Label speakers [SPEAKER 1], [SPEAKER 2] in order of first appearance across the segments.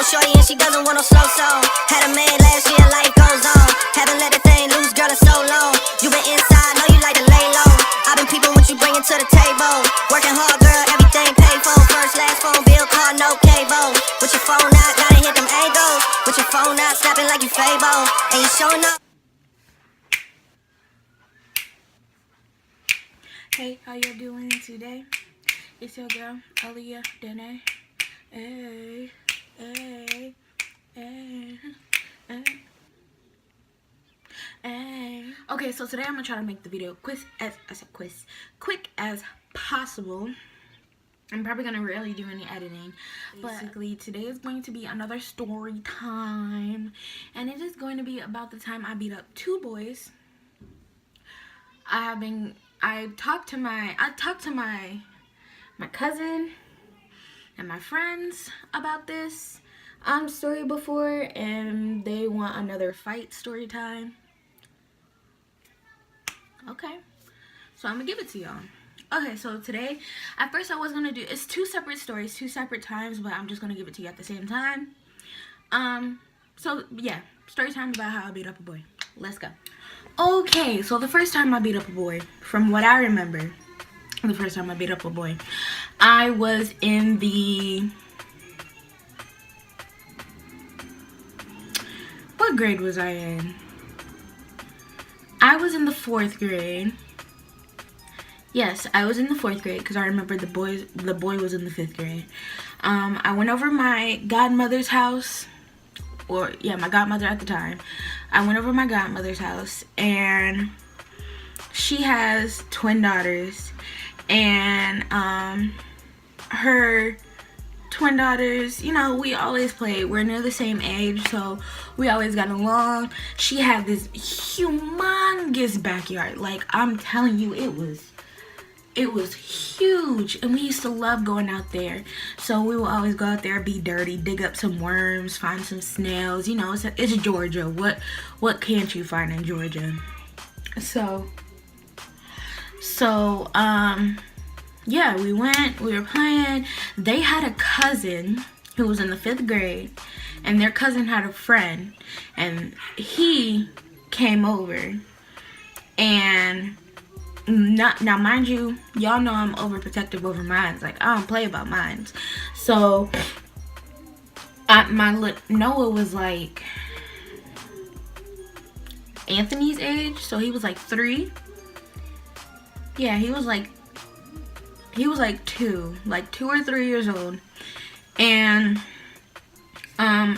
[SPEAKER 1] shorty and she doesn't want no slow song. Had a man last year, life goes on. Haven't let the thing loose, girl, in so long. You been inside, know you like to lay low. I've been peeping what you bringing to the table. Working hard, girl, everything paid for. First, last phone bill, car, no cable. With your phone out, gotta hit them angles. With your phone out, snapping like you Fable. And you showing up.
[SPEAKER 2] Hey, how you doing today? It's your girl, Aliyah-Denae. Hey, hey, hey, hey, hey. Okay, so today I'm gonna try to make the video quick as possible. I'm probably gonna rarely do any editing. Basically, today is going to be another story time, and it is going to be about the time I beat up 2 boys. I talked to my cousin and my friends about this story before, and they want another fight story time. Okay, so I'm gonna give it to y'all. Okay, so today, at first I was gonna do, it's 2 separate stories, 2 separate times, but I'm just gonna give it to you at the same time. So yeah, story time about how I beat up a boy. Let's go. Okay, so the first time I beat up a boy, from what I remember, the first time I beat up a boy, I was in the, what grade was I in? I was in the 4th grade. Yes, I was in the 4th grade because I remember the boy was in the 5th grade. I went over my godmother's house, or yeah, my godmother at the time. I went over my godmother's house, and she has twin daughters, and her twin daughters, you know, we always played. We're near the same age, so we always got along. She had this humongous backyard. Like, I'm telling you, it was huge, and we used to love going out there. So we would always go out there, be dirty, dig up some worms, find some snails. You know, it's Georgia. What can't you find in Georgia? So yeah, we were playing. They had a cousin who was in the 5th grade, and their cousin had a friend, and he came over, and now mind you, y'all know I'm overprotective over mines. Like, I don't play about mines. So Noah was like Anthony's age, so he was like 3. Yeah, he was like 2 or 3 years old. And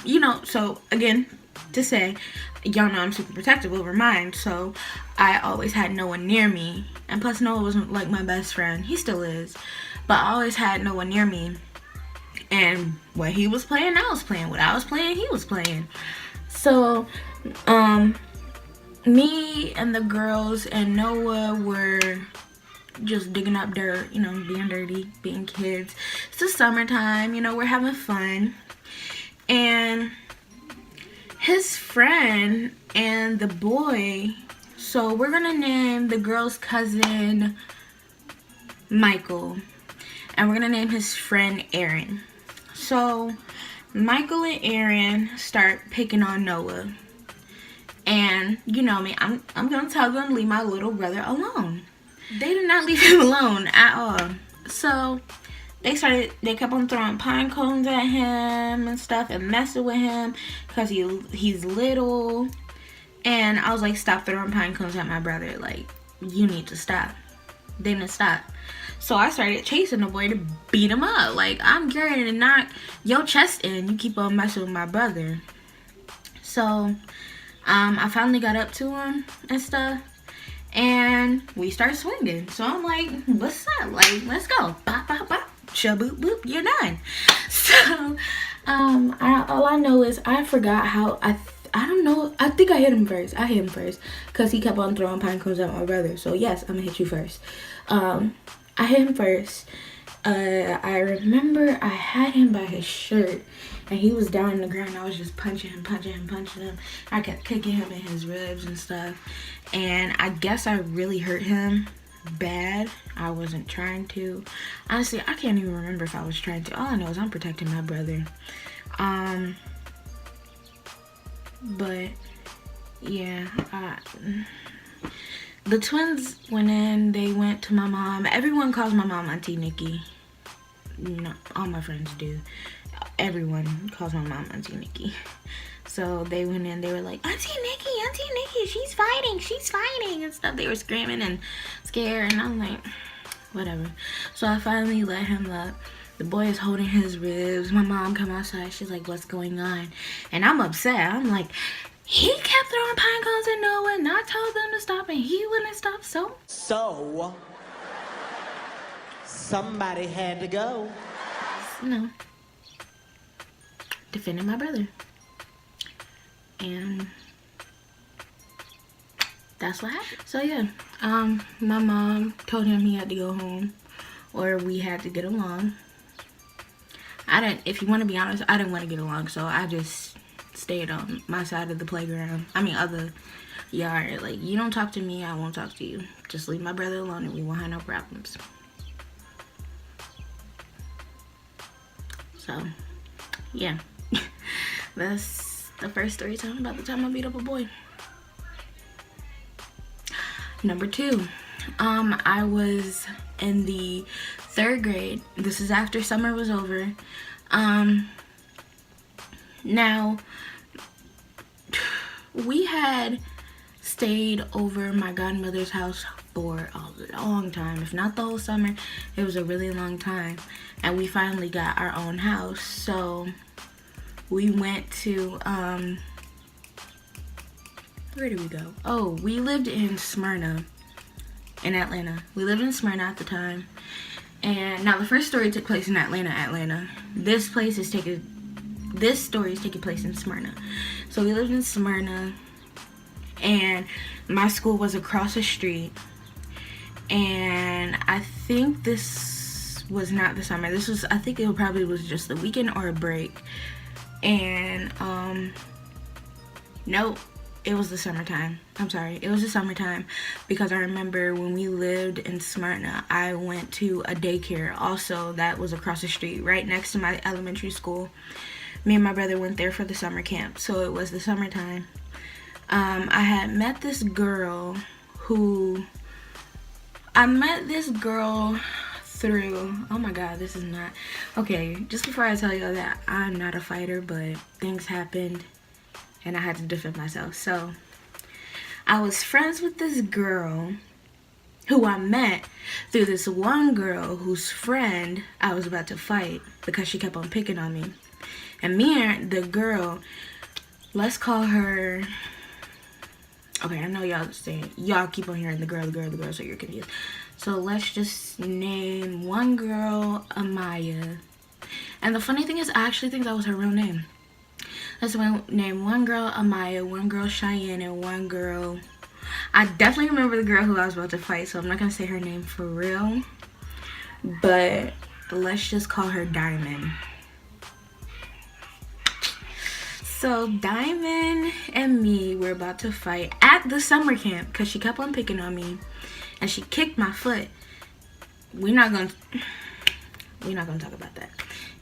[SPEAKER 2] you know, so again, to say, y'all know I'm super protective over mine, so I always had no one near me. And plus, Noah wasn't like my best friend. He still is, but I always had no one near me. And what he was playing, I was playing. What I was playing, he was playing. So me and the girls and Noah were just digging up dirt, you know, being dirty, being kids. It's the summertime, you know, we're having fun. And his friend and the boy, so we're gonna name the girl's cousin Michael, and we're gonna name his friend Aaron. So Michael and Aaron start picking on Noah, and you know me, I'm gonna tell them to leave my little brother alone. They did not leave him alone at all. So they kept on throwing pine cones at him and stuff and messing with him because he's little. And I was like, stop throwing pine cones at my brother. Like, you need to stop. They didn't stop. So I started chasing the boy to beat him up. Like, I'm getting ready to knock your chest in. You keep on messing with my brother. So I finally got up to him and stuff, and we started swinging. So I'm like, what's up? Like, let's go. Bop, bop, bop. Shaboop, boop, you're done. So all I know is I forgot how I don't know. I think I hit him first. I hit him first because he kept on throwing pine cones at my brother. So yes, I'm gonna hit you first. I hit him first. I remember I had him by his shirt, and he was down on the ground. I was just punching him. I kept kicking him in his ribs and stuff. And I guess I really hurt him bad. I wasn't trying to. Honestly, I can't even remember if I was trying to. All I know is I'm protecting my brother. But yeah, the twins went in. They went to my mom. Everyone calls my mom Auntie Nikki. No, all my friends do. Everyone calls my mom Auntie Nikki. So they went in. They were like, Auntie Nikki, she's fighting and stuff. They were screaming and scared, and I'm like, whatever. So I finally let him up. The boy is holding his ribs. My mom come outside. She's like, what's going on? And I'm upset. I'm like, he kept throwing pine cones at Noah, and I told them to stop, and he wouldn't stop. So
[SPEAKER 3] somebody had to go.
[SPEAKER 2] No, defending my brother. And that's what happened. So yeah, my mom told him he had to go home, or we had to get along. If you want to be honest, I didn't want to get along, so I just stayed on my side of the playground. Other yard. Like, you don't talk to me, I won't talk to you. Just leave my brother alone and we won't have no problems. So, yeah. That's the first story time about the time I beat up a boy. Number 2. I was in the 3rd grade. This is after summer was over. Now, we had stayed over my godmother's house for a long time. If not the whole summer, it was a really long time. And we finally got our own house. So we went to, where did we go? Oh, we lived in Smyrna, in Atlanta. We lived in Smyrna at the time. And now the first story took place in Atlanta. This story is taking place in Smyrna. So we lived in Smyrna, and my school was across the street. And I think this was not the summer. I think it probably was just the weekend or a break. And nope, it was the summertime. I'm sorry, it was the summertime, because I remember when we lived in Smyrna, I went to a daycare also that was across the street, right next to my elementary school. Me and my brother went there for the summer camp, so it was the summertime. I had met this girl through, oh my god, this is not, okay, just before I tell you that, I'm not a fighter, but things happened and I had to defend myself. So I was friends with this girl who I met through this one girl whose friend I was about to fight because she kept on picking on me. And me and the girl, let's call her, okay, I know y'all keep on hearing the girl, so you're confused. So let's just name one girl Amaya. And the funny thing is, I actually think that was her real name. Let's name one girl Amaya, one girl Cheyenne, and one girl, I definitely remember the girl who I was about to fight, so I'm not going to say her name for real. But let's just call her Diamond. So Diamond and me were about to fight at the summer camp because she kept on picking on me and she kicked my foot. We're not gonna talk about that.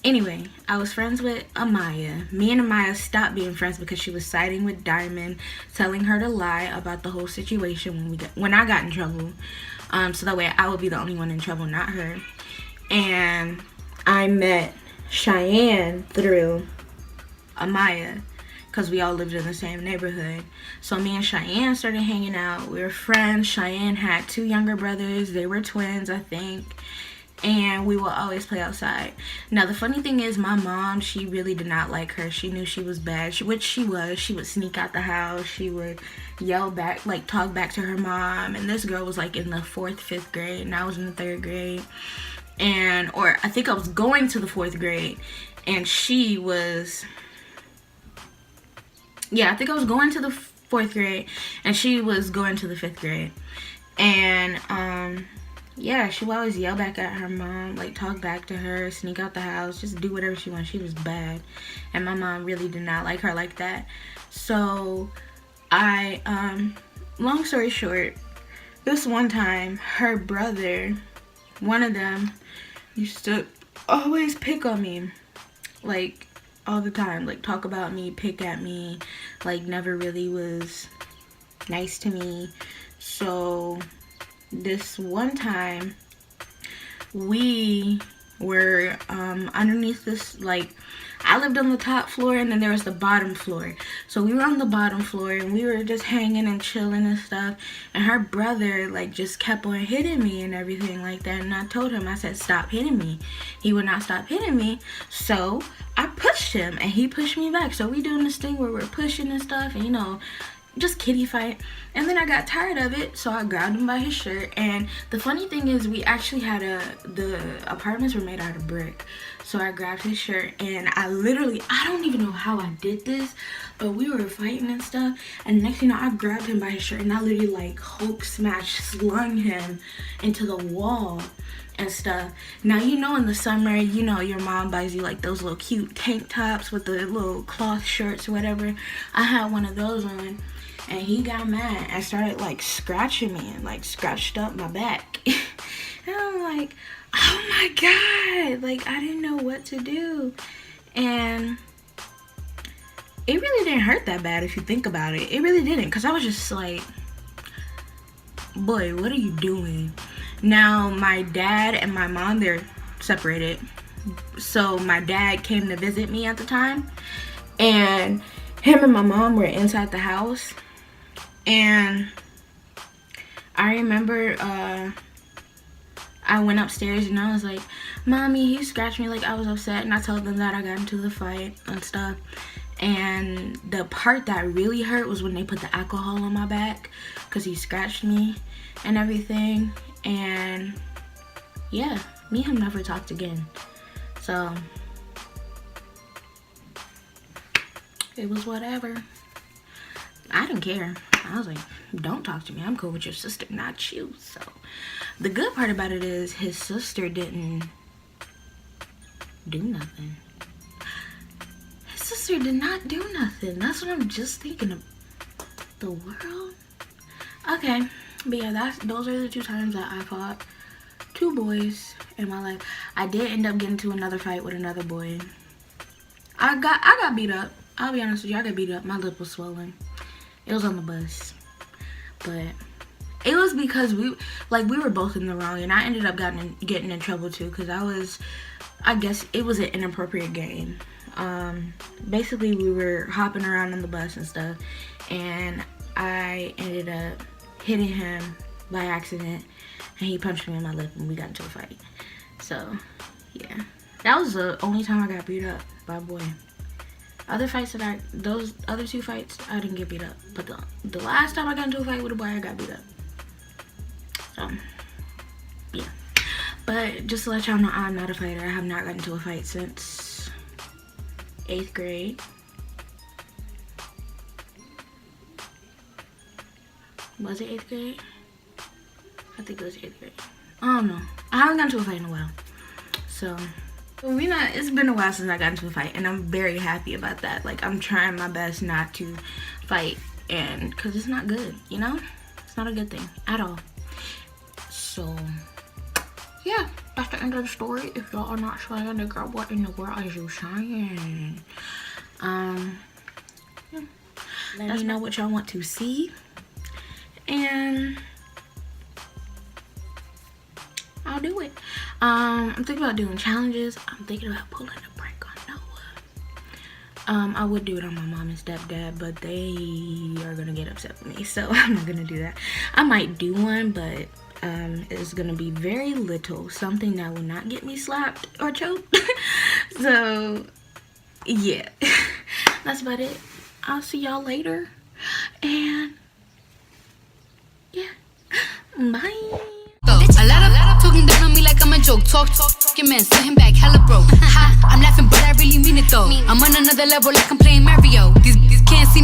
[SPEAKER 2] Anyway, I was friends with Amaya. Me and Amaya stopped being friends because she was siding with Diamond, telling her to lie about the whole situation when I got in trouble. So that way I would be the only one in trouble, not her. And I met Cheyenne through Amaya because we all lived in the same neighborhood. So me and Cheyenne started hanging out. We were friends. Cheyenne had 2 younger brothers. They were twins, I think. And we will always play outside. Now the funny thing is, my mom, she really did not like her. She knew she was bad, which she was. She would sneak out the house. She would yell back, like talk back to her mom. And this girl was like in the 4th, 5th grade, and I was in the 3rd grade. Or I think I was going to the 4th grade, and she was, yeah, I think I was going to the 4th grade, and she was going to the 5th grade. And yeah, she would always yell back at her mom, like talk back to her, sneak out the house, just do whatever she wanted. She was bad, and my mom really did not like her like that. So long story short, this one time, her brother, one of them, used to always pick on me. Like, all the time, like talk about me, pick at me, like never really was nice to me. So this one time we were underneath this, like, I lived on the top floor and then there was the bottom floor. So we were on the bottom floor and we were just hanging and chilling and stuff, and her brother like just kept on hitting me and everything like that. And I told him, I said, stop hitting me. He would not stop hitting me, so I pushed him and he pushed me back. So we doing this thing where we're pushing and stuff, and you know, just kitty fight. And then I got tired of it, so I grabbed him by his shirt. And the funny thing is, we actually had the apartments were made out of brick, so I grabbed his shirt and I don't even know how I did this, but we were fighting and stuff, and next thing you know, I grabbed him by his shirt and I literally like Hulk smash slung him into the wall and stuff. Now, you know, in the summer, you know, your mom buys you like those little cute tank tops with the little cloth shirts or whatever. I had one of those on, and he got mad and started like scratching me and like scratched up my back. And I'm like, oh my god, like I didn't know what to do. And it really didn't hurt that bad if you think about it. It really didn't, because I was just like, boy, what are you doing? Now, my dad and my mom, they're separated. So my dad came to visit me at the time, and him and my mom were inside the house. And I remember I went upstairs and I was like, Mommy, he scratched me. Like, I was upset, and I told them that I got into the fight and stuff. And the part that really hurt was when they put the alcohol on my back, because he scratched me and everything. And yeah, me and him never talked again. So it was whatever. I didn't care. I was like, don't talk to me. I'm cool with your sister, not you. So the good part about it is his sister didn't do nothing. His sister did not do nothing. That's what I'm just thinking of. The world? Okay. But yeah, those are the 2 times that I fought 2 boys in my life. I did end up getting into another fight with another boy. I got beat up. I'll be honest with you, I got beat up. My lip was swollen. It was on the bus. But it was because we were both in the wrong, and I ended up getting in trouble too, because I guess it was an inappropriate game. Basically, we were hopping around on the bus and stuff, and I ended up hitting him by accident, and he punched me in my lip, and we got into a fight. So yeah, that was the only time I got beat up by a boy. Other fights those other 2 fights, I didn't get beat up. But the last time I got into a fight with a boy, I got beat up. So yeah. But just to let y'all know, I'm not a fighter. I have not gotten into a fight since 8th grade. Was it 8th grade? I think it was 8th grade. I don't know. I haven't gotten into a fight in a while. So it's been a while since I got into a fight, and I'm very happy about that. Like, I'm trying my best not to fight, and because it's not good, you know? It's not a good thing at all. So yeah, that's the end of the story. If y'all are not saying, the girl, what in the world are you saying? Yeah. Let me know what y'all want to see, and I'll do it. I'm thinking about doing challenges. I'm thinking about pulling a prank on Noah. I would do it on my mom and stepdad, but they are gonna get upset with me, so I'm not gonna do that. I might do one, but it's gonna be very little, something that will not get me slapped or choked. So yeah, that's about it. I'll see y'all later, and yeah, bye.
[SPEAKER 4] A lot of talking down on me like I'm a joke. Talk, your man, send him back, hella broke. Ha, I'm laughing, but I really mean it though. I'm on another level like I'm playing Mario. These can't see me.